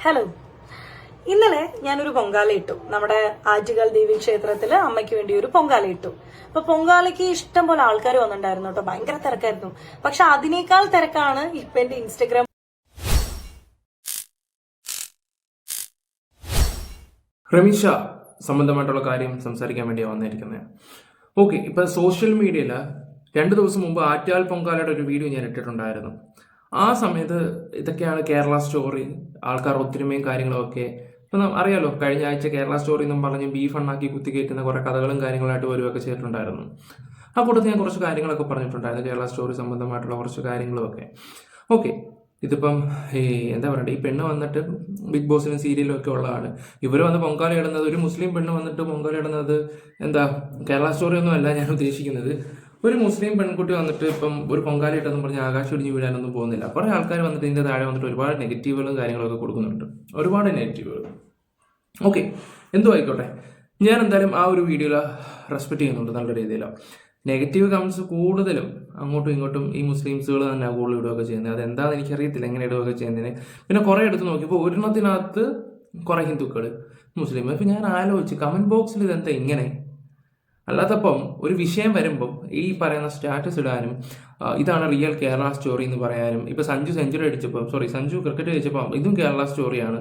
Hello, ഇന്നലെ ഞാനൊരു പൊങ്കാല ഇട്ടു. നമ്മുടെ ആറ്റുകാൽ ദേവി ക്ഷേത്രത്തില് അമ്മയ്ക്ക് വേണ്ടി ഒരു പൊങ്കാല ഇട്ടു. അപ്പൊ പൊങ്കാലയ്ക്ക് ഇഷ്ടം പോലെ ആൾക്കാർ വന്നിട്ടുണ്ടായിരുന്നു കേട്ടോ. ഭയങ്കര തിരക്കായിരുന്നു. പക്ഷെ അതിനേക്കാൾ തിരക്കാണ് ഇപ്പൊ എന്റെ ഇൻസ്റ്റഗ്രാം. റമീഷ സംബന്ധമായിട്ടുള്ള കാര്യം സംസാരിക്കാൻ വേണ്ടിയാണ് വന്നിരിക്കുന്നത്. ഓക്കെ, ഇപ്പൊ സോഷ്യൽ മീഡിയയിൽ 2 ദിവസം മുമ്പ് ആറ്റാൽ പൊങ്കാലയുടെ ഒരു വീഡിയോ ഞാൻ ഇട്ടിട്ടുണ്ടായിരുന്നു. ആ സമയത്ത് ഇതൊക്കെയാണ് കേരള സ്റ്റോറി, ആൾക്കാർ ഒത്തൊരുമയും കാര്യങ്ങളൊക്കെ. ഇപ്പം അറിയാലോ, കഴിഞ്ഞ ആഴ്ച കേരള സ്റ്റോറി എന്നും പറഞ്ഞ് ബീഫ് ഉണ്ടാക്കി കുത്തിക്കയറ്റുന്ന കുറെ കഥകളും കാര്യങ്ങളായിട്ട് വരുവൊക്കെ ചെയ്തിട്ടുണ്ടായിരുന്നു. ആ കൂട്ടത്തിൽ ഞാൻ കുറച്ച് കാര്യങ്ങളൊക്കെ പറഞ്ഞിട്ടുണ്ടായിരുന്നു, കേരള സ്റ്റോറി സംബന്ധമായിട്ടുള്ള കുറച്ച് കാര്യങ്ങളുമൊക്കെ. ഓക്കെ, ഇതിപ്പം എന്താ പറയണ്ടേ, ഈ പെണ്ണ് വന്നിട്ട് ബിഗ് ബോസിലും സീരിയലും ഒക്കെ ഉള്ളതാണ്. ഇവർ വന്ന് പൊങ്കാല ഇടുന്നത്, ഒരു മുസ്ലിം പെണ്ണ് വന്നിട്ട് പൊങ്കാല ഇടുന്നത് എന്താ കേരള സ്റ്റോറി ഒന്നും അല്ല ഞാൻ ഉദ്ദേശിക്കുന്നത്. ഒരു മുസ്ലിം പെൺകുട്ടി വന്നിട്ട് ഇപ്പം ഒരു പൊങ്കാല ഇട്ടെന്ന് പറഞ്ഞ് ആകാശം ഇടിഞ്ഞ് വീഴാനൊന്നും പോകുന്നില്ല. കുറേ ആൾക്കാർ വന്നിട്ട് ഇതിൻ്റെ താഴെ വന്നിട്ട് ഒരുപാട് നെഗറ്റീവുകളും കാര്യങ്ങളൊക്കെ കൊടുക്കുന്നുണ്ട്, ഒരുപാട് നെഗറ്റീവുകൾ. ഓക്കെ, എന്തോ ആയിക്കോട്ടെ, ഞാൻ എന്തായാലും ആ ഒരു വീഡിയോയിൽ റെസ്പെക്ട് ചെയ്യുന്നുണ്ട് നല്ല രീതിയിൽ. നെഗറ്റീവ് കമൻസ് കൂടുതലും അങ്ങോട്ടും ഇങ്ങോട്ടും ഈ മുസ്ലിംസുകൾ തന്നെ കൂടുതൽ ഇടുകയൊക്കെ ചെയ്യുന്നത്. അതെന്താണെന്ന് എനിക്കറിയത്തില്ല, എങ്ങനെ ഇടുകയൊക്കെ ചെയ്യുന്നതിന്. പിന്നെ കുറേ എടുത്ത് നോക്കിയപ്പോൾ ഒരെണ്ണത്തിനകത്ത് കുറേ ഹിന്ദുക്കൾ, മുസ്ലിം. ഇപ്പം ഞാൻ ആലോചിച്ച് കമൻറ്റ് ബോക്സിൽ ഇതെന്താ ഇങ്ങനെ. അല്ലാത്തപ്പം ഒരു വിഷയം വരുമ്പം ഈ പറയുന്ന സ്റ്റാറ്റസ് ഇടാനും ഇതാണ് റിയൽ കേരള സ്റ്റോറി എന്ന് പറയാനും, ഇപ്പം സഞ്ജു സെഞ്ചുറി അടിച്ചപ്പം സഞ്ജു ക്രിക്കറ്റ് കളിച്ചപ്പം ഇതും കേരള സ്റ്റോറിയാണ്,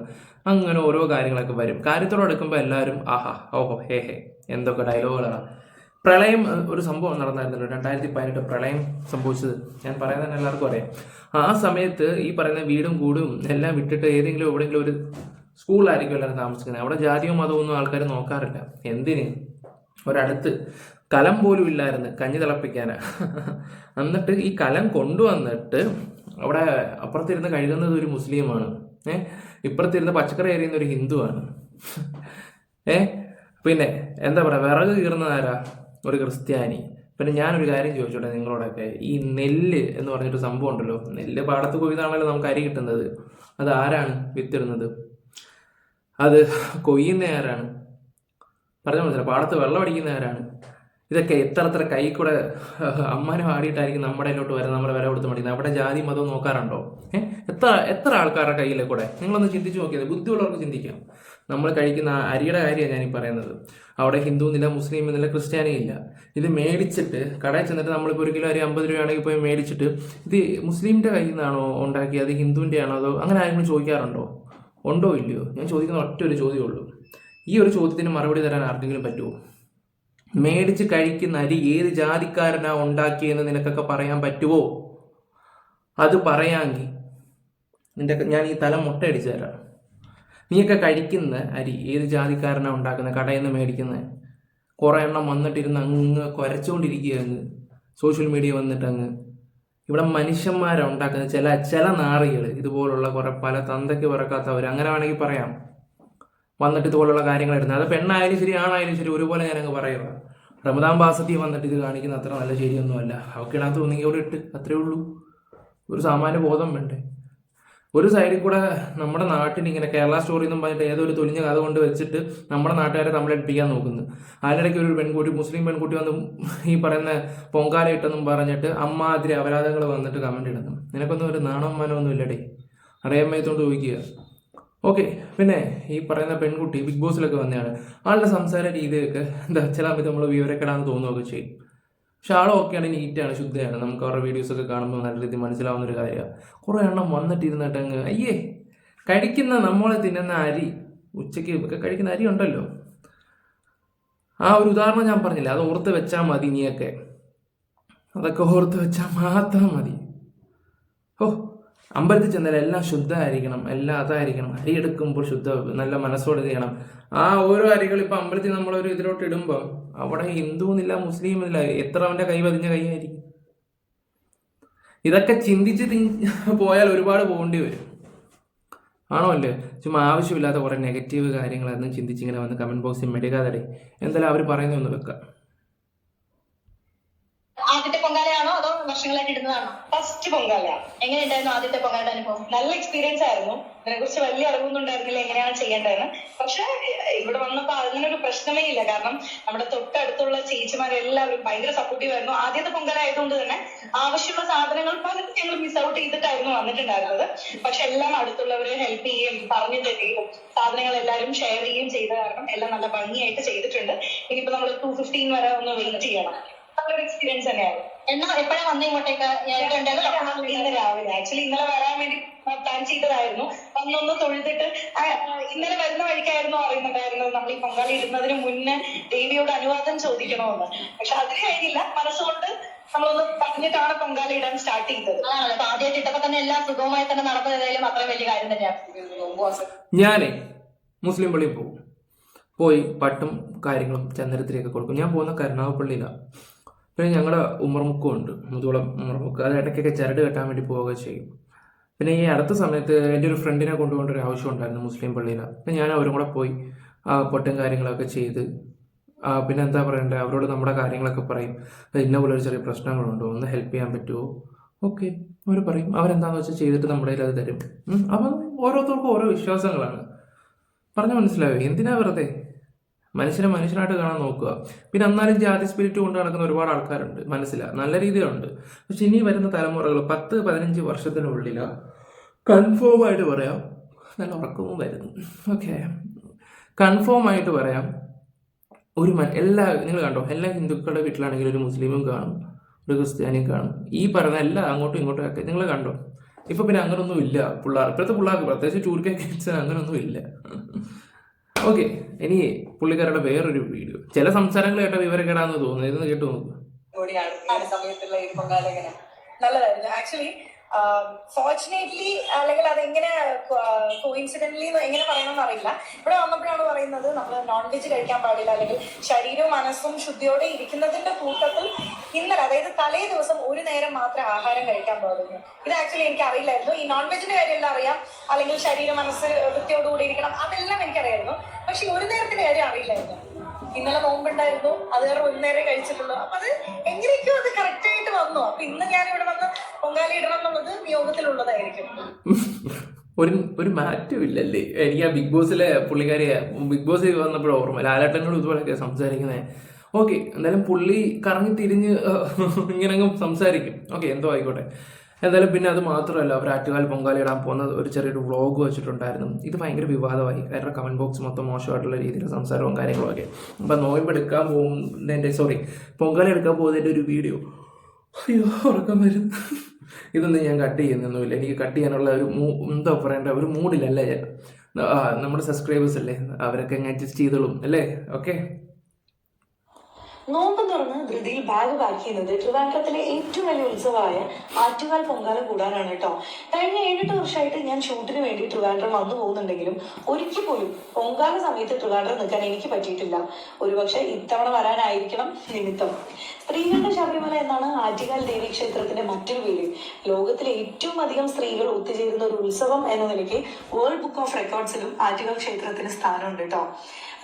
അങ്ങനെ ഓരോ കാര്യങ്ങളൊക്കെ വരും. കാര്യത്തോടെ എടുക്കുമ്പോൾ എല്ലാവരും ആഹാ ഓഹോ ഹേ ഹേ എന്തൊക്കെ ഡയലോഗുകളാണ്. പ്രളയം ഒരു സംഭവം നടന്നായിരുന്നല്ലോ, 2018 പ്രളയം സംഭവിച്ചത്, ഞാൻ പറയുന്നത് എല്ലാവർക്കും അറിയാം. ആ സമയത്ത് ഈ പറയുന്ന വീടും കൂടും എല്ലാം വിട്ടിട്ട് ഏതെങ്കിലും എവിടെയെങ്കിലും ഒരു സ്കൂളിലായിരിക്കും എല്ലാവരും താമസിക്കുന്നത്. അവിടെ ജാതിയോ മതമോ ഒന്നും ആൾക്കാർ നോക്കാറില്ല. എന്തിന്, ഒരടുത്ത് കലം പോലും ഇല്ലായിരുന്നു കഞ്ഞി തിളപ്പിക്കാനാ. എന്നിട്ട് ഈ കലം കൊണ്ടുവന്നിട്ട് അവിടെ അപ്പുറത്തിരുന്ന് കഴുകുന്നത് ഒരു മുസ്ലിമാണ്, ഇപ്പുറത്തിരുന്ന് പച്ചക്കറി എറിയുന്ന ഒരു ഹിന്ദുവാണ്. പിന്നെ എന്താ പറയുക, വിറക് കീറുന്നതാരാ, ഒരു ക്രിസ്ത്യാനി. പിന്നെ ഞാനൊരു കാര്യം ചോദിച്ചോട്ടെ നിങ്ങളോടൊക്കെ, ഈ നെല്ല് എന്ന് പറഞ്ഞിട്ട് സംഭവം ഉണ്ടല്ലോ, നെല്ല് പാടത്ത് കൊയ്താണല്ലോ നമുക്ക് അരി കിട്ടുന്നത്. അത് ആരാണ് വിത്തിടുന്നത്, അത് കൊയ്യുന്ന ആരാണ്, പറഞ്ഞ മനസ്സിലായി, പാടത്ത് വെള്ളം അടിക്കുന്ന ആരാണ്. ഇതൊക്കെ എത്ര കൈ കൂടെ അമ്മാനം ആടിയിട്ടായിരിക്കും നമ്മുടെ ഇതിലോട്ട് വരുന്നത്, നമ്മുടെ വില കൊടുത്ത് മേടിക്കുന്നത്. അവിടെ ജാതി മതം നോക്കാറുണ്ടോ? എത്ര ആൾക്കാരുടെ കയ്യിലെ കൂടെ നിങ്ങളൊന്ന് ചിന്തിച്ച് നോക്കിയത്, ബുദ്ധിയുള്ളവർക്ക് ചിന്തിക്കാം. നമ്മൾ കഴിക്കുന്ന അരിയുടെ കാര്യമാണ് ഞാനീ പറയുന്നത്. അവിടെ ഹിന്ദു എന്നില്ല, മുസ്ലിം എന്നില്ല, ക്രിസ്ത്യാനി ഇല്ല. ഇത് മേടിച്ചിട്ട് കടയിൽ ചെന്നിട്ട് നമ്മളിപ്പോൾ 1 കിലോ അരി 50 രൂപയാണെങ്കിൽ പോയി മേടിച്ചിട്ട് ഇത് മുസ്ലിമിൻ്റെ കയ്യിൽ നിന്നാണോ ഉണ്ടാക്കിയത്, ഹിന്ദുവിൻ്റെ ആണോ, അതോ അങ്ങനെ ആരെങ്കിലും ചോദിക്കാറുണ്ടോ? ഉണ്ടോ ഇല്ലയോ? ഞാൻ ചോദിക്കുന്ന ഒറ്റ ഒരു ചോദ്യമേ ഉള്ളൂ. ഈ ഒരു ചോദ്യത്തിന് മറുപടി തരാൻ ആർക്കെങ്കിലും പറ്റുമോ? മേടിച്ച് കഴിക്കുന്ന അരി ഏത് ജാതിക്കാരനാ ഉണ്ടാക്കിയെന്ന് നിനക്കൊക്കെ പറയാൻ പറ്റുമോ? അത് പറയാമെങ്കിൽ ഞാൻ ഈ തല മുട്ടയടിച്ചു തരാം. നീയൊക്കെ കഴിക്കുന്ന അരി ഏത് ജാതിക്കാരനാ ഉണ്ടാക്കുന്നത്, കടയിൽ നിന്ന് മേടിക്കുന്നത്? കുറേ എണ്ണം വന്നിട്ടിരുന്ന് അങ്ങ് കുരച്ചുകൊണ്ടിരിക്കുക, അങ്ങ് സോഷ്യൽ മീഡിയ വന്നിട്ട് അങ്ങ്. ഇവിടെ മനുഷ്യന്മാരാണ് ഉണ്ടാക്കുന്നത്, ചില നാറികൾ, ഇതുപോലുള്ള കുറെ പല തന്തയ്ക്ക് പറക്കാത്തവർ, അങ്ങനെ വേണമെങ്കിൽ പറയാം, വന്നിട്ട് ഇതുപോലുള്ള കാര്യങ്ങൾ ഇടുന്നത്. അത് പെണ്ണായാലും ശരി ആണായാലും ശരി ഒരുപോലെ ഞാനങ്ങ് പറയുക. റമദാൻ ബാസത്തി വന്നിട്ട് ഇത് കാണിക്കുന്ന അത്ര നല്ല ശരിയൊന്നുമല്ല. അവക്കിനകത്ത് ഒന്നെങ്കിൽ അവിടെ ഇട്ട്, അത്രേ ഉള്ളൂ. ഒരു സാമാന്യ ബോധം വേണ്ടേ? ഒരു സൈഡിൽ കൂടെ നമ്മുടെ നാട്ടിൽ ഇങ്ങനെ കേരള സ്റ്റോറി എന്നും പറഞ്ഞിട്ട് ഏതൊരു തൊലിഞ്ഞ കഥ കൊണ്ട് വെച്ചിട്ട് നമ്മുടെ നാട്ടുകാരെ തമ്മിലടിപ്പിക്കാൻ നോക്കുന്നു. അതിനിടയ്ക്ക് ഒരു പെൺകുട്ടി, മുസ്ലിം പെൺകുട്ടി വന്ന് ഈ പറയുന്ന പൊങ്കാല ഇട്ടെന്നും പറഞ്ഞിട്ട് അമ്മാതിരി അപരാധങ്ങൾ വന്നിട്ട് കമന്റ് ഇടുന്നു. നിനക്കൊന്നും ഒരു നാണം മാനമൊന്നും ഇല്ലടേ, അറിയാൻ വയ്യത്തോണ്ട് ചോദിക്കുക. ഓക്കെ, പിന്നെ ഈ പറയുന്ന പെൺകുട്ടി ബിഗ് ബോസിലൊക്കെ വന്നതാണ്. ആളുടെ സംസാര രീതിയൊക്കെ എന്താ ചില സമയത്ത് നമ്മൾ വിവരക്കെടാന്ന് തോന്നുകയൊക്കെ ചെയ്യും. പക്ഷെ ആളൊക്കെയാണ്, നീറ്റാണ്, ശുദ്ധയാണ്. നമുക്ക് അവരുടെ വീഡിയോസൊക്കെ കാണുമ്പോൾ നല്ല രീതിയിൽ മനസ്സിലാവുന്ന ഒരു കാര്യമാണ്. കുറേ എണ്ണം വന്നിട്ടിരുന്നിട്ട് അങ്ങ് അയ്യേ, കഴിക്കുന്ന നമ്മൾ തിന്നുന്ന അരി, ഉച്ചയ്ക്ക് ഒക്കെ കഴിക്കുന്ന അരി ഉണ്ടല്ലോ, ആ ഒരു ഉദാഹരണം ഞാൻ പറഞ്ഞില്ല, അത് ഓർത്ത് വെച്ചാൽ മതി. നീയൊക്കെ അതൊക്കെ ഓർത്ത് വെച്ചാൽ മാത്രം മതി. അമ്പലത്തിൽ ചെന്നാൽ എല്ലാം ശുദ്ധമായിരിക്കണം, എല്ലാം അതായിരിക്കണം. അരി എടുക്കുമ്പോൾ നല്ല മനസ്സോടെ ചെയ്യണം. ആ ഓരോ അരികൾ ഇപ്പം അമ്പലത്തിൽ നമ്മളൊരു ഇതിലോട്ട് ഇടുമ്പോൾ അവിടെ ഹിന്ദു എന്നില്ല, മുസ്ലിം എന്നില്ല, എത്ര അവൻ്റെ കൈ പതിഞ്ഞ കൈയായിരിക്കും. ഇതൊക്കെ ചിന്തിച്ച് പോയാൽ ഒരുപാട് പോകേണ്ടി വരും. ആണോ അല്ലേ? ചുമ്മാ ആവശ്യമില്ലാത്ത കുറെ നെഗറ്റീവ് കാര്യങ്ങളൊന്നും ചിന്തിച്ചിങ്ങനെ വന്ന് കമന്റ് ബോക്സിൽ മെടുക്കാതെ എന്തായാലും അവർ പറയുന്നൊന്ന് വെക്കാം. വർഷങ്ങളായിട്ട് ഇടുന്നതാണോ? ഫസ്റ്റ് പൊങ്കാല. എങ്ങനെയുണ്ടായിരുന്നു ആദ്യത്തെ പൊങ്കാലയുടെ അനുഭവം? നല്ല എക്സ്പീരിയൻസ് ആയിരുന്നു. ഇതിനെ കുറിച്ച് വലിയ അറിവൊന്നും ഉണ്ടായിരുന്നില്ല എങ്ങനെയാണ് ചെയ്യേണ്ടതെന്ന്. പക്ഷെ ഇവിടെ വന്നപ്പോ അതിനൊരു പ്രശ്നമേ ഇല്ല. കാരണം നമ്മുടെ തൊട്ടടുത്തുള്ള ചേച്ചിമാരെല്ലാവരും ഭയങ്കര സപ്പോർട്ടീവ് ആയിരുന്നു. ആദ്യത്തെ പൊങ്കാല ആയതുകൊണ്ട് തന്നെ ആവശ്യമുള്ള സാധനങ്ങൾ പലതും ഞങ്ങൾ മിസ് ഔട്ട് ചെയ്തിട്ടായിരുന്നു വന്നിട്ടുണ്ടായിരുന്നത്. പക്ഷെ എല്ലാം അടുത്തുള്ളവരെ ഹെൽപ്പ് ചെയ്യുകയും പറഞ്ഞു തരികയും സാധനങ്ങൾ എല്ലാവരും ഷെയർ ചെയ്യുകയും ചെയ്ത കാരണം എല്ലാം നല്ല ഭംഗിയായിട്ട് ചെയ്തിട്ടുണ്ട്. ഇനിയിപ്പോ നമ്മൾ 2:15 വരെ ഒന്ന് വെയിറ്റ് ചെയ്യണം. നല്ലൊരു എക്സ്പീരിയൻസ് തന്നെയായിരുന്നു. എന്നാ എപ്പോഴാ വന്ന് ഇങ്ങോട്ടേക്ക്? ഇന്ന് രാവിലെ ആക്ച്വലി ഇന്നലെ വരാൻ വേണ്ടി പ്ലാൻ ചെയ്തതായിരുന്നു. വന്നൊന്ന് തൊഴുതിട്ട് ഇന്നലെ വരുന്ന വഴിക്കായിരുന്നു അറിയുന്നുണ്ടായിരുന്നത് നമ്മൾ ഈ പൊങ്കാല ഇടുന്നതിന് മുന്നേ ദേവിയോട് അനുവാദം ചോദിക്കണമെന്ന്. പക്ഷെ അതിന് കഴിഞ്ഞില്ല. മനസ്സുകൊണ്ട് നമ്മളൊന്ന് പറഞ്ഞിട്ടാണ് പൊങ്കാല ഇടാൻ സ്റ്റാർട്ട് ചെയ്തത്. അതാണല്ലോ, അപ്പൊ ആദ്യമായിട്ട് ഇട്ടപ്പോ തന്നെ എല്ലാം സുഗമമായി തന്നെ നടന്നതായാലും അത്രയും വലിയ കാര്യം തന്നെയാണ്. ഞാനേ മുസ്ലിം പള്ളിയിൽ പോകും. പോയി പട്ടും കാര്യങ്ങളും ചന്ദനത്തിലേക്ക് കൊടുക്കും. ഞാൻ പോകുന്ന കരുനാഗപ്പള്ളിയിലാണ്. പിന്നെ ഞങ്ങളുടെ ഉമ്മർമുക്കും ഉണ്ട്, മുതുകുളം ഉമ്മർമുക്ക്. അത് ഇടയ്ക്കൊക്കെ ചരട് കെട്ടാൻ വേണ്ടി പോവുക ചെയ്യും. പിന്നെ ഈ അടുത്ത സമയത്ത് എൻ്റെ ഒരു ഫ്രണ്ടിനെ കൊണ്ടുപോകേണ്ട ഒരു ആവശ്യം ഉണ്ടായിരുന്നു മുസ്ലിം പള്ളിയിലാണ്. അപ്പം ഞാൻ അവരും കൂടെ പോയി പൊട്ടും കാര്യങ്ങളൊക്കെ ചെയ്ത് പിന്നെ എന്താ പറയണ്ടേ, അവരോട് നമ്മുടെ കാര്യങ്ങളൊക്കെ പറയും. ഇന്ന പോലെ ഒരു ചെറിയ പ്രശ്നങ്ങളുണ്ടോ, ഒന്ന് ഹെൽപ്പ് ചെയ്യാൻ പറ്റുമോ? ഓക്കെ, അവർ പറയും. അവരെന്താണെന്ന് വെച്ചാൽ ചെയ്തിട്ട് നമ്മുടെ കയ്യിൽ അത് തരും. അപ്പം ഓരോരുത്തർക്കും ഓരോ വിശ്വാസങ്ങളാണ്. പറഞ്ഞാൽ മനസ്സിലായോ? എന്തിനാ വെറുതെ മനുഷ്യനെ മനുഷ്യനായിട്ട് കാണാൻ നോക്കുക. പിന്നെ എന്നാലും ജാതി സ്പിരിറ്റ് കൊണ്ട് നടക്കുന്ന ഒരുപാട് ആൾക്കാരുണ്ട്, മനസ്സിലാണ്, നല്ല രീതിയിലുണ്ട്. പക്ഷെ ഇനി വരുന്ന തലമുറകൾ 10-15 വർഷത്തിനുള്ളിൽ കൺഫേം ആയിട്ട് പറയാം, നല്ല ഉറക്കവും വരുന്നു. ഓക്കെ, കൺഫേം ആയിട്ട് പറയാം, നിങ്ങൾ കണ്ടോ, എല്ലാ ഹിന്ദുക്കളുടെ വീട്ടിലാണെങ്കിൽ ഒരു മുസ്ലിമും കാണും, ഒരു ക്രിസ്ത്യാനിയും കാണും. ഈ പറയുന്ന എല്ലാം അങ്ങോട്ടും ഇങ്ങോട്ടും ഒക്കെ നിങ്ങൾ കണ്ടോ. ഇപ്പൊ പിന്നെ അങ്ങനൊന്നും ഇല്ല. ഇപ്പോഴത്തെ പിള്ളേർക്ക് പ്രത്യേകിച്ച് ചൂർക്കൊക്കെ അങ്ങനൊന്നും ഇല്ല. ഓക്കെ, ഇനി പുള്ളിക്കാരുടെ വേറൊരു വീഡിയോ. ചില സംസാരങ്ങൾ കേട്ട വിവരക്കേടാന്ന് തോന്നുന്നു. ഇതൊന്ന് കേട്ടു നോക്കുക. സമയത്തുള്ള ഈ പൊങ്കാല നല്ലതായിരുന്നു ആക്ച്വലി. ഫോർച്ചുനേറ്റ്ലി അല്ലെങ്കിൽ അതെങ്ങനെ കോയിൻസിഡന്റ്ലി എങ്ങനെ പറയണമെന്ന് അറിയില്ല. ഇവിടെ വന്നപ്പോഴാണ് പറയുന്നത് നമ്മൾ നോൺ വെജ് കഴിക്കാൻ പാടില്ല, അല്ലെങ്കിൽ ശരീരവും മനസ്സും ശുദ്ധിയോടെ ഇരിക്കുന്നതിന്റെ കൂട്ടത്തിൽ ഇന്നലെ, അതായത് തലേ ദിവസം ഒരു നേരം മാത്രമേ ആഹാരം കഴിക്കാൻ പാടുള്ളൂ. ഇത് ആക്ച്വലി എനിക്ക് അറിയില്ലായിരുന്നു. ഈ നോൺ വെജിന്റെ കാര്യമെല്ലാം അറിയാം, അല്ലെങ്കിൽ ശരീര മനസ്സ് വൃത്തിയോടുകൂടി ഇരിക്കണം, അതെല്ലാം എനിക്കറിയായിരുന്നു. പക്ഷെ ഒരു നേരത്തിന്റെ കാര്യം അറിയില്ലായിരുന്നു. ഇന്നലെ നോമ്പുണ്ടായിരുന്നു, അത് കാരണം ഒരു നേരം കഴിച്ചിട്ടുള്ളൂ. അപ്പൊ അത് എങ്ങനെയൊക്കെയോ അത് കറക്റ്റ് ആയിട്ട് വന്നു. അപ്പൊ ഇന്ന് ഞാൻ ഇവിടെ വന്ന് പൊങ്കാല ഇടണം എന്നുള്ളത് നിയോഗത്തിലുള്ളതായിരിക്കും. ഒരു മാറ്റവും ഇല്ലല്ലേ? എനിക്ക് ആ ബിഗ് ബോസിലെ പുള്ളിക്കാരിയെ ബിഗ് ബോസ് വന്നപ്പോഴും ഓർമ്മ, ലാലേട്ടനോട് ഇതുപോലെയൊക്കെ സംസാരിക്കുന്നത്. ഓക്കെ, എന്തായാലും പുള്ളി കറങ്ങി തിരിഞ്ഞ് ഇങ്ങനെ സംസാരിക്കും. ഓക്കെ, എന്തോ ആയിക്കോട്ടെ. എന്തായാലും പിന്നെ അത് മാത്രമല്ല, അവർ ആറ്റുകാൽ പൊങ്കാല ഇടാൻ പോകുന്ന ഒരു ചെറിയൊരു വ്ളോഗ് വെച്ചിട്ടുണ്ടായിരുന്നു. ഇത് ഭയങ്കര വിവാദമായി. കാരണം കമന്റ് ബോക്സ് മൊത്തം മോശമായിട്ടുള്ള രീതിയിൽ സംസാരവും കാര്യങ്ങളൊക്കെ. അപ്പം നോയമ്പെടുക്കാൻ പൊങ്കാല എടുക്കാൻ പോകുന്നതിൻ്റെ ഒരു വീഡിയോ. അയ്യോ, ഉറക്കം വരും. ഇതൊന്നും ഞാൻ കട്ട് ചെയ്യുന്നൊന്നുമില്ല. എനിക്ക് കട്ട് ചെയ്യാനുള്ള ഒരു എന്താ പറയണ്ട, ഒരു മൂഡിലല്ലേ ഞാൻ. നമ്മുടെ സബ്സ്ക്രൈബേഴ്സ് അല്ലേ, അവരൊക്കെ അഡ്ജസ്റ്റ് ചെയ്തോളും അല്ലേ? ഓക്കെ. നോമ്പ് തുറന്ന് ധൃതിയിൽ ബാഗ് പാക്ക് ചെയ്യുന്നത് ട്രിവാൻഡ്രത്തിലെ ഏറ്റവും വലിയ ഉത്സവമായ ആറ്റുകാൽ പൊങ്കാല കൂടാനാണ് കേട്ടോ. കഴിഞ്ഞ 7-8 വർഷമായിട്ട് ഞാൻ ഷൂട്ടിന് വേണ്ടി ട്രിവാൻഡ്രം വന്നു പോകുന്നുണ്ടെങ്കിലും ഒരിക്കൽ പോലും പൊങ്കാല സമയത്ത് ട്രിവാൻഡ്രം നിൽക്കാൻ എനിക്ക് പറ്റിയിട്ടില്ല. ഒരുപക്ഷെ ഇത്തവണ വരാനായിരിക്കണം നിമിത്തം. സ്ത്രീകളുടെ ശബരിമല എന്നാണ് ആറ്റുകാൽ ദേവി ക്ഷേത്രത്തിന്റെ മറ്റൊരു പേര്. ലോകത്തിലെ ഏറ്റവും അധികം സ്ത്രീകൾ ഒത്തുചേരുന്ന ഒരു ഉത്സവം എന്ന നിലയ്ക്ക് വേൾഡ് ബുക്ക് ഓഫ് റെക്കോർഡ്സിലും ആറ്റുകാൽ ക്ഷേത്രത്തിന് സ്ഥാനമുണ്ട് കേട്ടോ.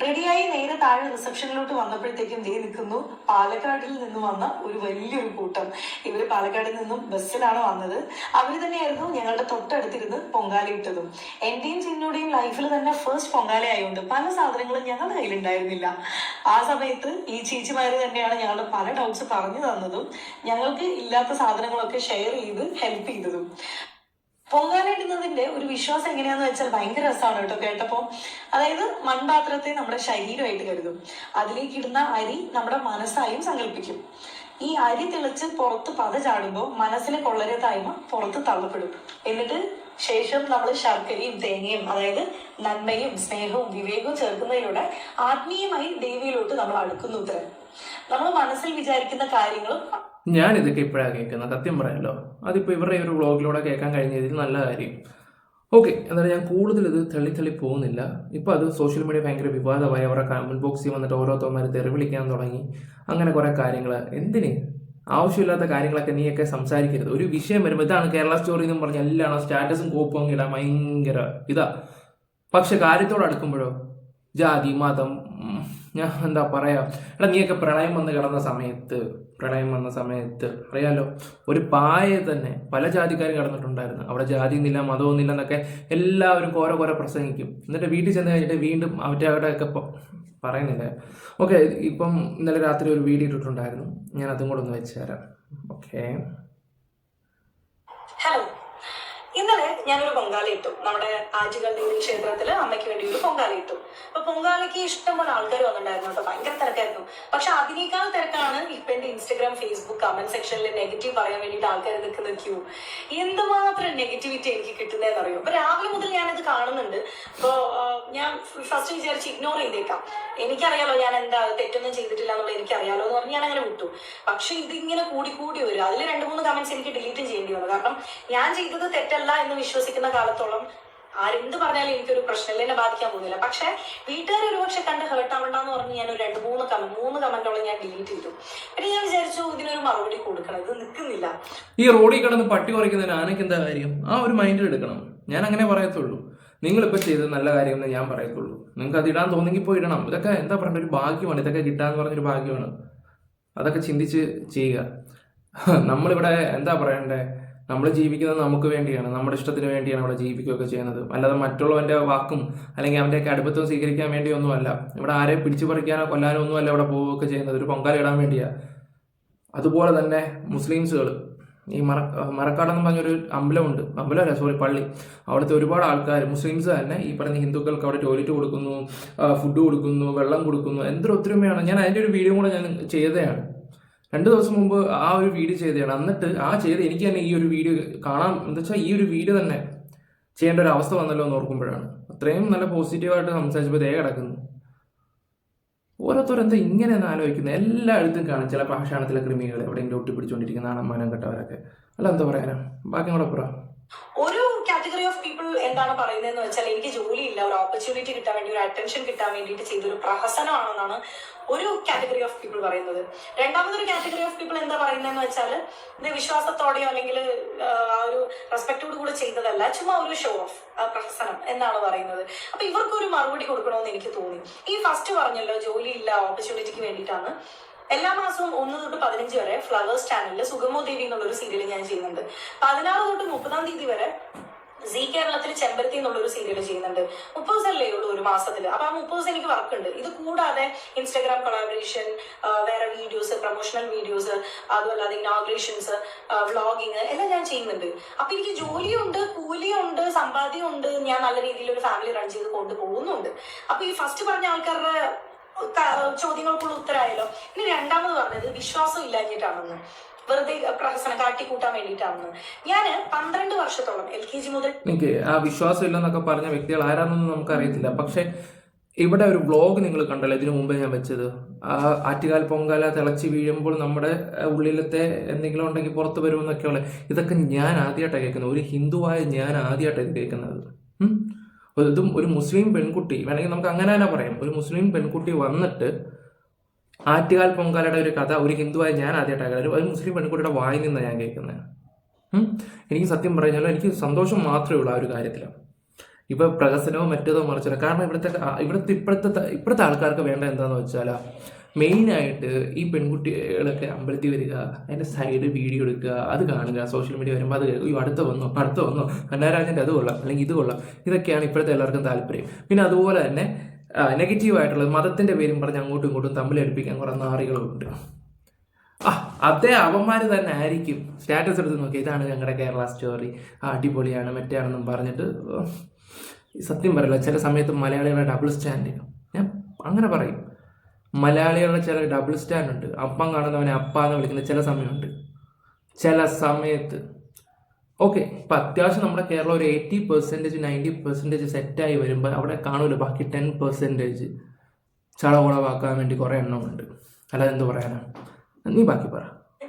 റെഡിയായി നേരെ താഴെ റിസപ്ഷനിലോട്ട് വന്നപ്പോഴത്തേക്കും ദേ നിൽക്കുന്നു പാലക്കാടിൽ നിന്നും വന്ന ഒരു വലിയൊരു കൂട്ടം. ഇവര് പാലക്കാടിൽ നിന്നും ബസ്സിലാണ് വന്നത്. അവര് തന്നെയായിരുന്നു ഞങ്ങളുടെ തൊട്ടടുത്തിരുന്ന് പൊങ്കാല ഇട്ടതും. എന്റെയും ചിന്നയുടെയും ലൈഫിൽ തന്നെ ഫസ്റ്റ് പൊങ്കാല ആയതുകൊണ്ട് പല സാധനങ്ങളും ഞങ്ങളുടെ കയ്യിലുണ്ടായിരുന്നില്ല. ആ സമയത്ത് ഈ ചേച്ചിമാര് തന്നെയാണ് ഞങ്ങളുടെ പല ഡൗട്ട്സ് പറഞ്ഞു തന്നതും ഞങ്ങൾക്ക് ഇല്ലാത്ത സാധനങ്ങളൊക്കെ ഷെയർ ചെയ്ത് ഹെൽപ്പ് ചെയ്തതും. പൊങ്കാല ഇടുന്നതിന്റെ ഒരു വിശ്വാസം എങ്ങനെയാന്ന് വെച്ചാൽ ഭയങ്കര രസമാണ് കേട്ടോ കേട്ടപ്പോ. അതായത് മൺപാത്രത്തെ നമ്മുടെ ശരീരമായിട്ട് കരുതും. അതിലേക്ക് ഇടുന്ന അരി നമ്മുടെ മനസ്സായും സങ്കല്പിക്കും. ഈ അരി തിളച്ച് പുറത്ത് പത ചാടുമ്പോൾ മനസ്സിലെ കൊള്ളരുതായ്മ പുറത്ത് തള്ളപ്പെടും. എന്നിട്ട് ശേഷം നമ്മൾ ശർക്കരയും തേങ്ങയും, അതായത് നന്മയും സ്നേഹവും വിവേകവും ചേർക്കുന്നതിലൂടെ ആത്മീയമായി ദേവിയിലോട്ട് നമ്മൾ അടുക്കുന്നു. ഉത്തരം നമ്മൾ മനസ്സിൽ വിചാരിക്കുന്ന കാര്യങ്ങളും. ഞാനിതൊക്കെ ഇപ്പോഴാണ് കേൾക്കുന്നത്, സത്യം പറയാമല്ലോ. അതിപ്പോൾ ഇവരുടെ ഒരു വ്ളോഗിലൂടെ കേൾക്കാൻ കഴിഞ്ഞതിൽ നല്ല കാര്യം. ഓക്കെ, എന്തായാലും ഞാൻ കൂടുതൽ ഇത് തള്ളി പോകുന്നില്ല. ഇപ്പോൾ അത് സോഷ്യൽ മീഡിയ ഭയങ്കര വിവാദമായി. അവരുടെ കമന്റ് ബോക്സിൽ വന്നിട്ട് ഓരോരുത്തന്മാർ തെറി വിളിക്കാൻ തുടങ്ങി. അങ്ങനെ കുറേ കാര്യങ്ങൾ. എന്തിന് ആവശ്യമില്ലാത്ത കാര്യങ്ങളൊക്കെ നീയൊക്കെ സംസാരിക്കരുത്. ഒരു വിഷയം വരുമ്പോൾ ഇതാണ് കേരള സ്റ്റോറി എന്നും പറഞ്ഞ് എല്ലാം സ്റ്റാറ്റസും കോപ്പും അങ്ങ് ഇടാൻ ഭയങ്കര ഇതാ. പക്ഷെ കാര്യത്തോട് അടുക്കുമ്പോഴോ ജാതി മതം, ഞാൻ എന്താ പറയാ, നീയൊക്കെ പ്രളയം വന്ന് കിടന്ന സമയത്ത് പ്രളയം വന്ന സമയത്ത് അറിയാലോ, ഒരു പായെ തന്നെ പല ജാതിക്കാരും കടന്നിട്ടുണ്ടായിരുന്നു. അവിടെ ജാതിയൊന്നുമില്ല മതമൊന്നുമില്ല എന്നൊക്കെ എല്ലാവരും കോര പ്രസംഗിക്കും. എന്നിട്ട് വീട്ടിൽ ചെന്ന് കഴിഞ്ഞിട്ട് വീണ്ടും അവിടെയൊക്കെ പറയുന്നില്ല. ഓക്കെ, ഇപ്പം ഇന്നലെ രാത്രി ഒരു വീഡിയോ ഇട്ടിട്ടുണ്ടായിരുന്നു, ഞാൻ അതും കൂടെ ഒന്ന് വെച്ച് തരാം. ഓക്കെ, ഹലോ, ഇന്നലെ ഞാനൊരു പൊങ്കാല ഇട്ടു. നമ്മുടെ ആറ്റുകാൽ ദേവി ക്ഷേത്രത്തില് അമ്മയ്ക്ക് വേണ്ടി ഒരു പൊങ്കാല ഇട്ടു. അപ്പൊ പൊങ്കാലയ്ക്ക് ഇഷ്ടംപോലെ ആൾക്കാർ വന്നിട്ടുണ്ടായിരുന്നു കേട്ടോ, ഭയങ്കര തിരക്കായിരുന്നു. പക്ഷെ അതിനേക്കാൾ തിരക്കാണ് ഇപ്പൊ എന്റെ ഇൻസ്റ്റഗ്രാം ഫേസ്ബുക്ക് കമന്റ് സെക്ഷനിൽ നെഗറ്റീവ് പറയാൻ വേണ്ടിയിട്ട് ആൾക്കാർ നിൽക്കുന്ന ക്യൂ. എന്തുമാത്രം നെഗറ്റിവിറ്റി എനിക്ക് കിട്ടുന്നതെന്ന് അറിയോ? അപ്പൊ രാവിലെ മുതൽ ഞാനത് കാണുന്നുണ്ട്. അപ്പൊ ഞാൻ ഫസ്റ്റ് വിചാരിച്ച് ഇഗ്നോർ ചെയ്തേക്കാം, എനിക്കറിയാലോ ഞാൻ എന്താ തെറ്റൊന്നും ചെയ്തിട്ടില്ല എന്നുള്ളത് എനിക്കറിയാലോ എന്ന് പറഞ്ഞ് ഞാൻ അങ്ങനെ വിട്ടു. പക്ഷെ ഇതിങ്ങനെ കൂടി വരും. അതിൽ 2-3 കമന്റ്സ് എനിക്ക് ഡിലീറ്റും ചെയ്യേണ്ടി വന്നു. കാരണം ഞാൻ ചെയ്തത് തെറ്റല്ല എന്ന് വിശ്വസിക്കുന്ന കാലത്തോളം ആരെന്ത് പറഞ്ഞാലും എനിക്കൊരു പ്രശ്നമില്ല, എന്നെ ബാധിക്കാൻ പോകുന്നില്ല. പക്ഷെ വീട്ടുകാർ ഒരുപക്ഷെ കണ്ട് ഹേർട്ട് ആവണ്ടെന്ന് പറഞ്ഞ് ഞാൻ ഒരു 2-3 കമന്റോളം ഞാൻ ഡിലീറ്റ് ചെയ്തു. പിന്നെ ഞാൻ വിചാരിച്ചു ഇതിനൊരു മറുപടി കൊടുക്കണം, ഇത് നിൽക്കുന്നില്ല. ഈ റോഡിൽ കിടന്ന് പട്ടി കുറയ്ക്കുന്നതിന് ആനയ്ക്ക് എന്താ കാര്യം? ആ ഒരു മൈൻഡിൽ എടുക്കണം. ഞാൻ അങ്ങനെ പറയത്തുള്ളൂ. നിങ്ങളിപ്പോൾ ചെയ്തത് നല്ല കാര്യമെന്ന് ഞാൻ പറയത്തുള്ളൂ. നിങ്ങൾക്ക് അത് ഇടാൻ തോന്നെങ്കിൽ പോയി ഇടണം. ഇതൊക്കെ എന്താ പറയണ്ട, ഒരു ഭാഗ്യമാണ്. ഇതൊക്കെ കിട്ടാന്ന് പറഞ്ഞൊരു ഭാഗ്യമാണ്. അതൊക്കെ ചിന്തിച്ച് ചെയ്യുക. നമ്മളിവിടെ എന്താ പറയണ്ടേ, നമ്മൾ ജീവിക്കുന്നത് നമുക്ക് വേണ്ടിയാണ്, നമ്മുടെ ഇഷ്ടത്തിന് വേണ്ടിയാണ് ഇവിടെ ജീവിക്കുകയൊക്കെ ചെയ്യുന്നത്. അല്ലാതെ മറ്റുള്ളവൻ്റെ വാക്കും അല്ലെങ്കിൽ അവൻ്റെയൊക്കെ അടുപ്പത്തും സ്വീകരിക്കാൻ വേണ്ടിയൊന്നുമല്ല. ഇവിടെ ആരെയും പിടിച്ചു പറിക്കാനോ കൊല്ലാനോ ഒന്നുമല്ല ഇവിടെ പോവുകയൊക്കെ ചെയ്യുന്നത്, ഒരു പൊങ്കാല ഇടാൻ വേണ്ടിയാണ്. അതുപോലെ തന്നെ മുസ്ലിംസുകൾ ഈ മറക്കാടെന്ന് പറഞ്ഞൊരു അമ്പലമല്ല പള്ളി. അവിടുത്തെ ഒരുപാട് ആൾക്കാർ മുസ്ലിംസ് തന്നെ ഈ പറഞ്ഞ ഹിന്ദുക്കൾക്ക് അവിടെ ടോയ്ലറ്റ് കൊടുക്കുന്നു, ഫുഡ് കൊടുക്കുന്നു, വെള്ളം കൊടുക്കുന്നു. എന്തൊരു ഒത്തൊരുമയാണ്. ഞാൻ അതിൻ്റെ ഒരു വീഡിയോ കൂടെ ഞാൻ ചെയ്തതാണ്. 2 ദിവസം മുമ്പ് ആ ഒരു വീഡിയോ ചെയ്തതാണ്. എന്നിട്ട് എനിക്ക് തന്നെ ഈ ഒരു വീഡിയോ കാണാം, എന്താ വെച്ചാൽ ഈ ഒരു വീഡിയോ തന്നെ ചെയ്യേണ്ട ഒരു അവസ്ഥ വന്നല്ലോ എന്ന് ഓർക്കുമ്പോഴാണ്. അത്രയും നല്ല പോസിറ്റീവായിട്ട് സംസാരിച്ചപ്പോൾ കിടക്കുന്നു. ഓരോരുത്തരെന്താ ഇങ്ങനെയൊന്നും ആലോചിക്കുന്നത്? എല്ലായിടത്തും കാണും ചില പാഷാണത്തിലെ ക്രിമികൾ എവിടെയെങ്കിലും ഒട്ടി പിടിച്ചുകൊണ്ടിരിക്കുന്നതാണ് അമ്മാനം കെട്ടവരൊക്കെ. അല്ല എന്താ പറയാനാ, ബാക്കി കൂടെ പറ. ഒരു കാറ്റഗറി ഓഫ് പീപ്പിൾ എന്താണ് പറയുന്നതെന്ന് വെച്ചാൽ, എനിക്ക് ജോലിയില്ല, ഒരു ഓപ്പർച്യൂണിറ്റി കിട്ടാൻ വേണ്ടി, ഒരു അറ്റൻഷൻ കിട്ടാൻ വേണ്ടിയിട്ട് ചെയ്തൊരു പ്രഹസനമാണെന്നാണ് ഒരു കാറ്റഗറി ഓഫ് പീപ്പിൾ പറയുന്നത്. രണ്ടാമതൊരു കാറ്റഗറി ഓഫ് പീപ്പിൾ എന്താ പറയുന്നതെന്ന് വെച്ചാൽ, ഇത് വിശ്വാസത്തോടെയോ അല്ലെങ്കിൽ ആ ഒരു റെസ്പെക്റ്റോട് കൂടെ ചെയ്തതല്ല, ചുമ്മാ ഒരു ഷോ ഓഫ് പ്രഹസനം എന്നാണ് പറയുന്നത്. അപ്പൊ ഇവർക്കൊരു മറുപടി കൊടുക്കണമെന്ന് എനിക്ക് തോന്നി. ഈ ഫസ്റ്റ് പറഞ്ഞല്ലോ ജോലിയില്ല ഓപ്പർച്യൂണിറ്റിക്ക് വേണ്ടിയിട്ടാണ്. എല്ലാ മാസവും 1 തൊട്ട് 15 വരെ ഫ്ലവേഴ്സ് ചാനലിൽ സുഗമോ ദേവി എന്നുള്ളൊരു സീരിയൽ ഞാൻ ചെയ്യുന്നുണ്ട്. 16 തൊട്ട് 30-ാം തീയതി വരെ സീ കേരളത്തിൽ ചെമ്പരത്തി എന്നുള്ളൊരു സീരിയൽ ചെയ്യുന്നുണ്ട്. 30 ദിവസമല്ലേ ഉള്ളൂ ഒരു മാസത്തിൽ. അപ്പൊ ആ 30 ദിവസം എനിക്ക് വർക്ക് ഉണ്ട്. ഇത് കൂടാതെ ഇൻസ്റ്റാഗ്രാം കൊളാബറേഷൻ, വേറെ വീഡിയോസ്, പ്രൊമോഷണൽ വീഡിയോസ്, അതുമല്ലാതെ ഇനോഗ്രേഷൻസ്, വ്ളോഗിങ് എല്ലാം ഞാൻ ചെയ്യുന്നുണ്ട്. അപ്പൊ എനിക്ക് ജോലിയുണ്ട്, കൂലിയുണ്ട്, സമ്പാദ്യമുണ്ട്, ഞാൻ നല്ല രീതിയിൽ ഒരു ഫാമിലി റൺ ചെയ്ത് കൊണ്ടുപോകുന്നുണ്ട്. അപ്പൊ ഈ ഫസ്റ്റ് പറഞ്ഞ ആൾക്കാരുടെ ചോദ്യങ്ങൾക്കുള്ള ഉത്തരമായല്ലോ. ഇനി രണ്ടാമത് പറഞ്ഞത് വിശ്വാസം ഇല്ലാഞ്ഞിട്ടാണെന്ന്, വെറുതെ പ്രഹസനം കാട്ടിക്കൂട്ടാൻ വേണ്ടിയിട്ടാണെന്ന്. ഞാന് 12 വർഷത്തോളം LKG മുതൽ എനിക്ക് ആ വിശ്വാസം ഇല്ലെന്നൊക്കെ പറഞ്ഞ വ്യക്തികൾ ആരാണെന്നൊന്നും നമുക്കറിയത്തില്ല. പക്ഷെ ഇവിടെ ഒരു വ്ളോഗ് നിങ്ങൾ കണ്ടല്ലോ ഇതിനു മുമ്പേ ഞാൻ വെച്ചത്. ആ ആറ്റുകാൽ പൊങ്കാല തിളച്ച് വീഴുമ്പോൾ നമ്മുടെ ഉള്ളിലത്തെ എന്തെങ്കിലും ഉണ്ടെങ്കിൽ പുറത്ത് വരുമെന്നൊക്കെയുള്ള ഇതൊക്കെ ഞാൻ ആദ്യമായിട്ടാണ് കേൾക്കുന്നത്. ഒരു ഹിന്ദുവായ ഞാൻ ആദ്യമായിട്ടാണ് കേൾക്കുന്നത്. ഇതും ഒരു മുസ്ലിം പെൺകുട്ടി, വേണമെങ്കിൽ നമുക്ക് അങ്ങനെ തന്നെ പറയാം, ഒരു മുസ്ലിം പെൺകുട്ടി വന്നിട്ട് ആറ്റുകാൽ പൊങ്കാലയുടെ ഒരു കഥ ഒരു ഹിന്ദുവായി ഞാൻ ആദ്യമായിട്ടാണ് ഒരു മുസ്ലിം പെൺകുട്ടിയുടെ വായിൽ നിന്നാണ് ഞാൻ കേൾക്കുന്നത്. എനിക്ക് സത്യം പറഞ്ഞാലും എനിക്ക് സന്തോഷം മാത്രമേ ഉള്ളൂ ആ ഒരു കാര്യത്തിൽ. ഇപ്പൊ പ്രഹസനമോ മറ്റേതോ മറിച്ചോ. കാരണം ഇപ്പോഴത്തെ ആൾക്കാർക്ക് വേണ്ട എന്താന്ന് വെച്ചാൽ മെയിനായിട്ട് ഈ പെൺകുട്ടികളൊക്കെ അമ്പലത്തിൽ വരിക, അതിൻ്റെ സൈഡ് വീഡിയോ എടുക്കുക, അത് കാണുക, സോഷ്യൽ മീഡിയ വരുമ്പോൾ അത് അടുത്ത വന്നോ കന്നാരാജൻ്റെ അത് കൊള്ളാം അല്ലെങ്കിൽ ഇത് കൊള്ളാം, ഇതൊക്കെയാണ് ഇപ്പോഴത്തെ എല്ലാവർക്കും താല്പര്യം. പിന്നെ അതുപോലെ തന്നെ നെഗറ്റീവായിട്ടുള്ളത് മതത്തിൻ്റെ പേരും പറഞ്ഞ് അങ്ങോട്ടും ഇങ്ങോട്ടും തമ്മിലടുപ്പിക്കാൻ കുറേ നാറികളുണ്ട്. അതേ അവന്മാർ തന്നെ ആയിരിക്കും സ്റ്റാറ്റസ് എടുത്ത് നോക്കി, ഇതാണ് ഞങ്ങളുടെ കേരള സ്റ്റോറി, അടിപൊളിയാണ് മറ്റേയാണെന്നും പറഞ്ഞിട്ട്. സത്യം പറയില്ല, ചില സമയത്ത് മലയാളികളുടെ ഡബിൾ സ്റ്റാൻഡ്, ഞാൻ അങ്ങനെ പറയും, മലയാളികളുടെ ചില ഡബിൾ സ്റ്റാൻഡ് ഉണ്ട്. അപ്പം കാണുന്നവനെ അപ്പ എന്ന് വിളിക്കുന്ന ചില സമയമുണ്ട്. ചില സമയത്ത് ഓക്കെ, ഇപ്പം അത്യാവശ്യം നമ്മുടെ കേരളം ഒരു 80% 90% സെറ്റായി വരുമ്പോൾ അവിടെ കാണുമല്ലോ ബാക്കി 10% ചളവളവാക്കാൻ വേണ്ടി കുറേ എണ്ണമുണ്ട്. അല്ലാതെ എന്ത് പറയാനാ, നീ ബാക്കി പറ.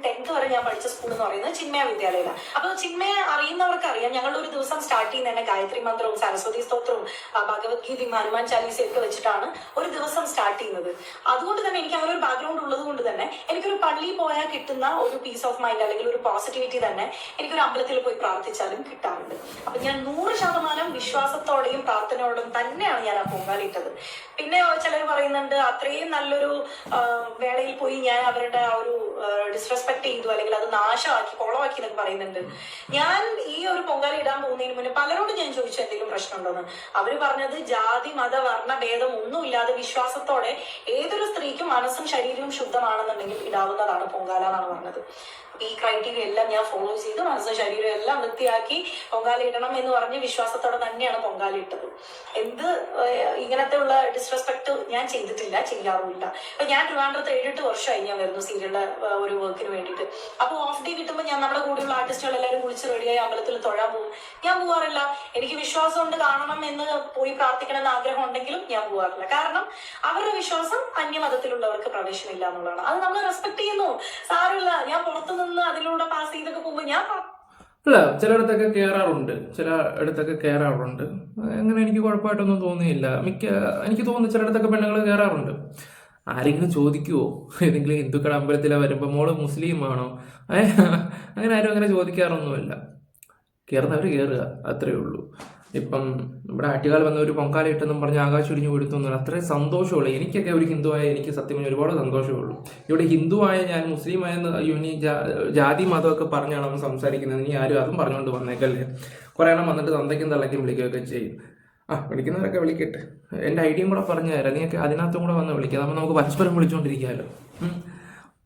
10th വരെ ഞാൻ പഠിച്ച സ്കൂൾ എന്ന് പറയുന്നത് ചിന്മയ വിദ്യാലയമാണ്. അപ്പൊ ചിന്മയെ അറിയുന്നവർക്ക് അറിയാം, ഞങ്ങളുടെ ഒരു ദിവസം സ്റ്റാർട്ട് ചെയ്യുന്ന തന്നെ ഗായത്രി മന്ത്രവും സരസ്വതി സ്തോത്രവും ഭഗവത്ഗീതയും ഹനുമാൻ ചാലീസയും ഒക്കെ വെച്ചിട്ടാണ് ഒരു ദിവസം സ്റ്റാർട്ട് ചെയ്യുന്നത്. അതുകൊണ്ട് തന്നെ എനിക്ക് അങ്ങനെ ഒരു ബാക്ക്ഗ്രൗണ്ട് ഉള്ളത് കൊണ്ട് തന്നെ എനിക്കൊരു പള്ളിയിൽ പോയാൽ കിട്ടുന്ന ഒരു പീസ് ഓഫ് മൈൻഡ് അല്ലെങ്കിൽ ഒരു പോസിറ്റിവിറ്റി തന്നെ എനിക്കൊരു അമ്പലത്തിൽ പോയി പ്രാർത്ഥിച്ചാലും കിട്ടാറുണ്ട്. അപ്പൊ ഞാൻ 100% വിശ്വാസത്തോടെയും പ്രാർത്ഥനയോടും തന്നെയാണ് ഞാൻ ആ പൊങ്കാലിട്ടത്. പിന്നെ ചിലർ പറയുന്നുണ്ട് അത്രയും നല്ലൊരു വേളയിൽ പോയി ഞാൻ അവരുടെ ആ ഒരു ഡിസ്റെസ്പെക്ട് ചെയ്തു അല്ലെങ്കിൽ അത് നാശമാക്കി കൊളമാക്കി എന്നൊക്കെ പറയുന്നുണ്ട്. ഞാൻ ഈ ഒരു പൊങ്കാല ഇടാൻ പോകുന്നതിന് മുന്നേ പലരോടും ഞാൻ ചോദിച്ചു എന്തെങ്കിലും പ്രശ്നമുണ്ടോന്ന്. അവര് പറഞ്ഞത് ജാതി മത വർണ്ണ ഭേദം ഒന്നുമില്ലാതെ വിശ്വാസത്തോടെ ഏതൊരു സ്ത്രീക്കും മനസ്സും ശരീരവും ശുദ്ധമാണെന്നുണ്ടെങ്കിൽ ഇടാവുന്നതാണ് പൊങ്കാല എന്നാണ് പറഞ്ഞത്. ഈ ക്രൈറ്റീരിയ എല്ലാം ഞാൻ ഫോളോ ചെയ്ത് മനസ്സും ശരീരം എല്ലാം വൃത്തിയാക്കി പൊങ്കാല ഇടണം എന്ന് പറഞ്ഞ് വിശ്വാസത്തോടെ തന്നെയാണ് പൊങ്കാല ഇട്ടത്. എന്ത് ഇങ്ങനത്തെ ഉള്ള ഡിസ്റെസ്പെക്ട് ഞാൻ ചെയ്തിട്ടില്ല, ചെയ്യാറുമില്ല. അപ്പൊ ഞാൻ ട്രിവാൻഡ്രത്ത് 7-8 വർഷമായി ഞാൻ വരുന്നു സീരിയലിന്റെ ഒരു വർക്കിന് വേണ്ടിയിട്ട്. അപ്പൊ ഓഫ് ഡേ കിട്ടുമ്പോൾ ഞാൻ നമ്മുടെ കൂടെയുള്ള ആർട്ടിസ്റ്റുകൾ എല്ലാവരും കുളിച്ച് റെഡിയായി അമ്പലത്തിൽ തൊഴാൻ പോകും. ഞാൻ പോവാറില്ല. എനിക്ക് വിശ്വാസം കൊണ്ട് കാണണം എന്ന് പോയി പ്രാർത്ഥിക്കണം എന്ന് ആഗ്രഹം ഉണ്ടെങ്കിലും ഞാൻ പോവാറില്ല. കാരണം അവരുടെ വിശ്വാസം അന്യമതത്തിലുള്ളവർക്ക് പ്രവേശനമില്ല എന്നുള്ളതാണ്. അത് നമ്മൾ റെസ്പെക്ട് ചെയ്യുന്നു, സാരമില്ല. ഞാൻ പുറത്തുനിന്ന് അതിലൂടെ പാസ് ചെയ്തൊക്കെ പോകുമ്പോൾ ഞാൻ അല്ല, ചിലയിടത്തൊക്കെ കയറാറുണ്ട്. അങ്ങനെ എനിക്ക് കുഴപ്പമായിട്ടൊന്നും തോന്നിയില്ല. എനിക്ക് തോന്നുന്നു ചിലയിടത്തൊക്കെ പെണ്ണുങ്ങൾ കയറാറുണ്ട്. ആരെങ്കിലും ചോദിക്കുവോ ഏതെങ്കിലും ഹിന്ദുക്കളുടെ അമ്പലത്തിലെ വരുമ്പോൾ മോള് മുസ്ലിം ആണോ, അങ്ങനെ ആരും അങ്ങനെ ചോദിക്കാറൊന്നുമില്ല. കയറുന്നവർ കയറുക, അത്രയേ ഉള്ളൂ. ഇപ്പം ഇവിടെ ആറ്റുകാൽ വന്ന ഒരു പൊങ്കാല ഇട്ടെന്നും പറഞ്ഞ് ആകാശം ഒടിഞ്ഞു കൊടുത്തൊന്നും അത്രയും സന്തോഷമുള്ളൂ. എനിക്കൊക്കെ ഒരു ഹിന്ദുവായ എനിക്ക് സത്യം പറഞ്ഞാൽ ഒരുപാട് സന്തോഷമുള്ളൂ. ഇവിടെ ഹിന്ദുവായ ഞാൻ മുസ്ലിം ആയെന്ന് ഇനി ജാതി മതമൊക്കെ പറഞ്ഞാണ് അവൻ സംസാരിക്കുന്നത്. ഇനി ആരും അതും പറഞ്ഞുകൊണ്ട് വന്നേക്കല്ലേ. കുറേ എണ്ണം വന്നിട്ട് തന്തയ്ക്കും തള്ളയ്ക്കും വിളിക്കുകയൊക്കെ ചെയ്യും. വിളിക്കുന്നവരൊക്കെ വിളിക്കട്ടെ. എൻ്റെ ഐഡിയയും കൂടെ പറഞ്ഞു തരാം, നീയൊക്കെ അതിനകത്തും കൂടെ വന്ന് വിളിക്കാം. അപ്പോൾ നമുക്ക് പരസ്പരം വിളിച്ചുകൊണ്ടിരിക്കാമല്ലോ.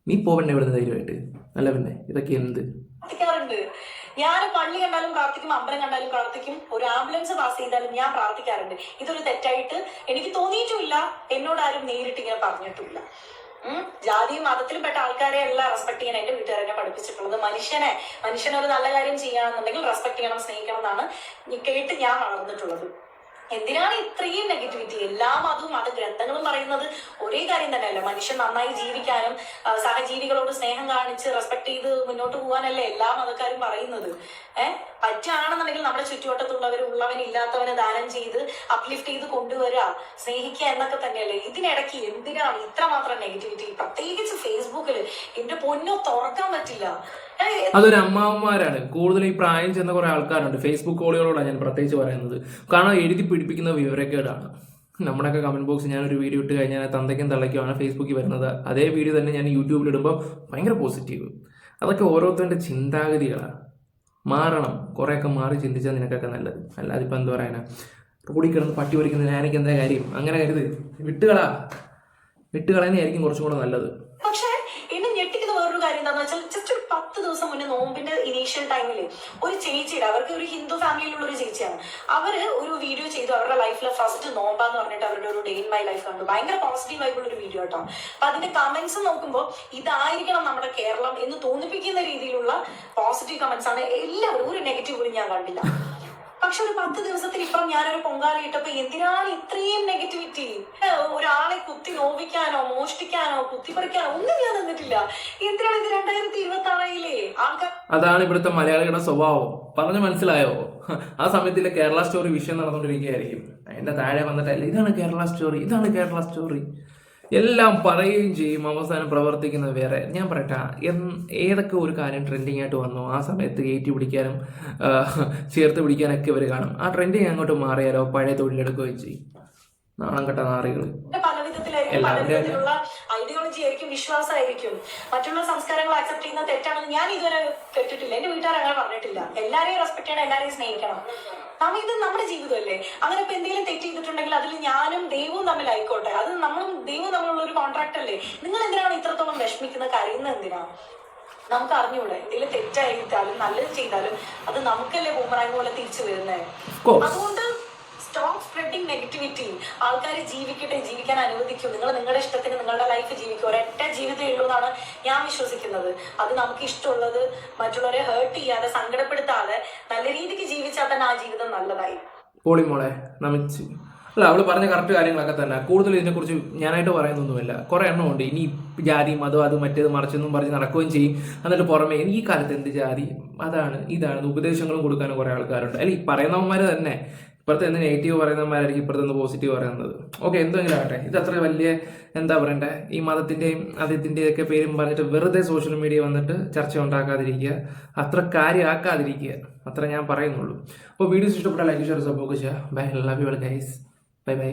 നീ പോവണ്ടേ ഇവിടുന്ന് ധൈര്യമായിട്ട്? അല്ല പിന്നെ ഇതൊക്കെ എന്ത്? ഞാൻ പള്ളി കണ്ടാലും പ്രാർത്ഥിക്കും, അമ്പലം കണ്ടാലും പ്രാർത്ഥിക്കും, ഒരു ആംബുലൻസ് പാസ് ചെയ്താലും ഞാൻ പ്രാർത്ഥിക്കാറുണ്ട്. ഇതൊരു തെറ്റായിട്ട് എനിക്ക് തോന്നിയിട്ടുമില്ല, എന്നോട് ആരും നേരിട്ട് ഇങ്ങനെ പറഞ്ഞിട്ടില്ല. ജാതിയും മതത്തിലും പെട്ട ആൾക്കാരെ എല്ലാം റെസ്പെക്ട് ചെയ്യാൻ എന്റെ വീട്ടുകാരെന്നെ പഠിപ്പിച്ചിട്ടുള്ളത്. മനുഷ്യനൊരു നല്ല കാര്യം ചെയ്യാണെന്നുണ്ടെങ്കിൽ റെസ്പെക്ട് ചെയ്യണം, സ്നേഹിക്കണം എന്നാണ് കേട്ട് ഞാൻ വളർന്നിട്ടുള്ളത്. എന്തിനാണ് ഇത്രയും നെഗറ്റിവിറ്റി? എല്ലാ മതവും ഗ്രന്ഥങ്ങളും പറയുന്നത് ഒരേ കാര്യം തന്നെയല്ല. മനുഷ്യൻ നന്നായി ജീവിക്കാനും സഹജീവികളോട് സ്നേഹം കാണിച്ച് റെസ്പെക്ട് ചെയ്ത് മുന്നോട്ട് പോകാനല്ലേ എല്ലാ മതക്കാരും പറയുന്നത്. പറ്റുകയാണെന്നുണ്ടെങ്കിൽ നമ്മുടെ ചുറ്റുവട്ടത്തുള്ളവർ ഉള്ളവനില്ലാത്തവനെ ദാനം ചെയ്ത് അപ്ലിഫ്റ്റ് ചെയ്ത് കൊണ്ടുവരിക, സ്നേഹിക്കുക എന്നൊക്കെ തന്നെയല്ലേ. ഇതിനിടയ്ക്ക് എന്തിനാണ് ഇത്രമാത്രം നെഗറ്റിവിറ്റി? പ്രത്യേകിച്ച് ഫേസ്ബുക്കിൽ എന്റെ പൊന്നോ തുറക്കാൻ പറ്റില്ല. അതൊരു അമ്മാവന്മാരാണ് കൂടുതൽ. ഈ പ്രായം ചെന്ന കുറെ ആൾക്കാരുണ്ട്. ഫേസ്ബുക്ക് കോളുകളോടാണ് ഞാൻ പ്രത്യേകിച്ച് പറയുന്നത്. കാരണം എഴുതി പിടിപ്പിക്കുന്ന വിവരക്കേടാണ്. നമ്മുടെയൊക്കെ കമന്റ് ബോക്സ് ഞാനൊരു വീഡിയോ ഇട്ട് കഴിഞ്ഞാൽ തന്തയ്ക്കും തള്ളയ്ക്കുമാണ് ഫേസ്ബുക്കിൽ വരുന്നത്. അതേ വീഡിയോ തന്നെ ഞാൻ യൂട്യൂബിൽ ഇടുമ്പോൾ ഭയങ്കര പോസിറ്റീവ്. അതൊക്കെ ഓരോരുത്തരുടെ ചിന്താഗതികളാണ്. മാറണം, കുറേയൊക്കെ മാറി ചിന്തിച്ചാൽ നിനക്കൊക്കെ നല്ലത്. അല്ലാതെ ഇപ്പം എന്താ പറയാനാ, റോഡിൽ കിടന്ന് പട്ടി ഓടിക്കുന്നത് ഞാനൊക്കെ എന്താ കാര്യം? അങ്ങനെ കരുത്, വിട്ടുകളയുന്നതായിരിക്കും കുറച്ചും കൂടെ നല്ലത്. പക്ഷേ എന്നെ ഞെട്ടിക്കുന്ന വേറൊരു കാര്യം എന്താണെന്ന് വെച്ചാൽ, ജസ്റ്റ് ഒരു 10 ദിവസം മുന്നേ നോമ്പിന്റെ ഇനീഷ്യൽ ടൈമിൽ ഒരു ചേച്ചിയുടെ, അവർക്ക് ഒരു ഹിന്ദു ഫാമിലിയിലുള്ള ഒരു ചേച്ചിയാണ്, അവര് ഒരു വീഡിയോ ചെയ്തു. അവരുടെ ലൈഫിലെ ഫസ്റ്റ് നോമ്പാന്ന് പറഞ്ഞിട്ട് അവരുടെ ഒരു ഡേ ഇൻ മൈ ലൈഫ് കണ്ടു. ഭയങ്കര പോസിറ്റീവ് ആയിട്ടുള്ള ഒരു വീഡിയോ കേട്ടോ. അപ്പൊ അതിന്റെ കമന്റ്സ് നോക്കുമ്പോൾ ഇതായിരിക്കണം നമ്മുടെ കേരളം എന്ന് തോന്നിപ്പിക്കുന്ന രീതിയിലുള്ള പോസിറ്റീവ് കമന്റ്സ് ആണ് എല്ലാവരും. ഒരു നെഗറ്റീവ് പോലും ഞാൻ കണ്ടില്ല. പക്ഷെ ഒരു 10 ദിവസത്തിൽ ഇപ്പം ഞാനൊരു പൊങ്കാല ഇട്ടപ്പോ എന്തിനാണ് ഇത്രയും നെഗറ്റിവിറ്റി? ഒരാളെ കുത്തി നോവിക്കാനോ മോഷ്ടിക്കാനോ കുത്തിപ്പറിക്കാനോ ഒന്നും ഞാൻ നിന്നിട്ടില്ല. എന്തിനാണ് ഇത്? 2026 ആൾക്കാർ. അതാണ് ഇവിടുത്തെ മലയാളികളുടെ സ്വഭാവം. പറഞ്ഞു മനസ്സിലായോ? ആ സമയത്തിലെ കേരള സ്റ്റോറി വിഷയം നടന്നുകൊണ്ടിരിക്കുകയായിരിക്കും. അതിന്റെ താഴെ വന്നിട്ടല്ല ഇതാണ് കേരള സ്റ്റോറി, ഇതാണ് കേരള സ്റ്റോറി എല്ലാം പറയുകയും ചെയ്യും. അവസാനം പ്രവർത്തിക്കുന്നത് വേറെ. ഞാൻ പറയട്ടെ, ഏതൊക്കെ ഒരു കാര്യം ട്രെൻഡിങ് ആയിട്ട് വന്നോ ആ സമയത്ത് കയറ്റി പിടിക്കാനും ചേർത്ത് പിടിക്കാനൊക്കെ ഇവർ കാണും. ആ ട്രെൻഡിങ് അങ്ങോട്ട് മാറിയാലോ പഴയ തൊഴിലെടുക്കുകയും ചെയ്യും. നാണം കെട്ട നാറികൾ. പലവിധത്തിലുള്ള ഐഡിയോളജി ആയിരിക്കും, വിശ്വാസമായിരിക്കും. മറ്റുള്ള സംസ്കാരങ്ങൾ അക്സെപ്റ്റ് ചെയ്യുന്നത് തെറ്റാണെന്ന് ഞാൻ ഇതുവരെ കേട്ടിട്ടില്ല. എന്റെ വീട്ടുകാർ അങ്ങനെ പറഞ്ഞിട്ടില്ല. എല്ലാരെയും റെസ്പെക്ട് ചെയ്യണം, എല്ലാരെയും സ്നേഹിക്കണം. ഇത് നമ്മുടെ ജീവിതമല്ലേ. അങ്ങനെ ഇപ്പൊ എന്തെങ്കിലും തെറ്റ് ചെയ്തിട്ടുണ്ടെങ്കിൽ അതിൽ ഞാനും ദൈവവും തമ്മിലായിക്കോട്ടെ. അത് നമ്മളും ദൈവവും തമ്മിലുള്ള ഒരു കോൺട്രാക്ട് അല്ലേ. നിങ്ങൾ എന്തിനാണ് ഇത്രത്തോളം വിഷമിക്കുന്നത്, കരയുന്നത് എന്തിനാ? നമുക്ക് അറിഞ്ഞൂടെ? എന്തെങ്കിലും തെറ്റായിട്ടാലും നല്ലത് ചെയ്താലും അത് നമുക്കല്ലേ ബൂമറാങ് പോലെ തിരിച്ചു വരുന്നത്. അതുകൊണ്ട് സ്റ്റോപ്പ് സ്പ്രെഡിങ് നെഗറ്റിവിറ്റി. ആൾക്കാർ ജീവിക്കട്ടെ, ജീവിക്കാൻ അനുവദിക്കൂ. നിങ്ങൾ നിങ്ങളുടെ ഇഷ്ടത്തിന് നിങ്ങളുടെ ലൈഫ് ജീവിക്കും. ഒരൊറ്റ ജീവിതമേ ഉള്ളൂ എന്നാണ് ഞാൻ വിശ്വസിക്കുന്നത്. അത് നമുക്ക് ഇഷ്ടമുള്ളത് മറ്റുള്ളവരെ ഹേർട്ട് ചെയ്യാതെ സങ്കടപ്പെടുത്താതെ നല്ല രീതിക്ക് ജീവിച്ചാൽ തന്നെ ആ ജീവിതം നല്ലതായി. പോളിമോളെ നമിച്ച് അല്ല, അവള് പറഞ്ഞ കറക്റ്റ് കാര്യങ്ങളൊക്കെ തന്നെ. കൂടുതൽ ഇതിനെക്കുറിച്ച് ഞാനായിട്ട് പറയുന്നൊന്നുമില്ല. കുറെ എണ്ണമുണ്ട് ഇനി ജാതി മതം അത് മറ്റേത് മറിച്ചെന്നും പറഞ്ഞ് നടക്കുകയും ചെയ്യും. എന്നിട്ട് പുറമെ ഈ കാലത്ത് എന്ത് ജാതി അതാണ് ഇതാണ് ഉപദേശങ്ങളും കൊടുക്കാനും കുറെ ആൾക്കാരുണ്ട്. അല്ല, ഈ പറയുന്നവന്മാർ തന്നെ ഇപ്പുറത്ത് എന്ത് നെഗറ്റീവ് പറയുന്നവന്മാരായിരിക്കും ഇപ്പുറത്ത് നിന്ന് പോസിറ്റീവ് പറയുന്നത്. ഓക്കെ, എന്തെങ്കിലും ആകട്ടെ. ഇത് അത്ര വലിയ എന്താ പറയണ്ടേ, ഈ മതത്തിന്റെയും അതിന്റെയും ഒക്കെ പേരും പറഞ്ഞിട്ട് വെറുതെ സോഷ്യൽ മീഡിയ വന്നിട്ട് ചർച്ച ഉണ്ടാക്കാതിരിക്കുക, അത്ര കാര്യമാക്കാതിരിക്കുക, അത്ര ഞാൻ പറയുന്നുള്ളൂ. അപ്പോൾ വീഡിയോസ് ഇഷ്ടപ്പെട്ട ലൈക്ക് ഷെയർ സപ്പോർട്ട് ചെയ്യുക. Bye, love you all guys. Bye by.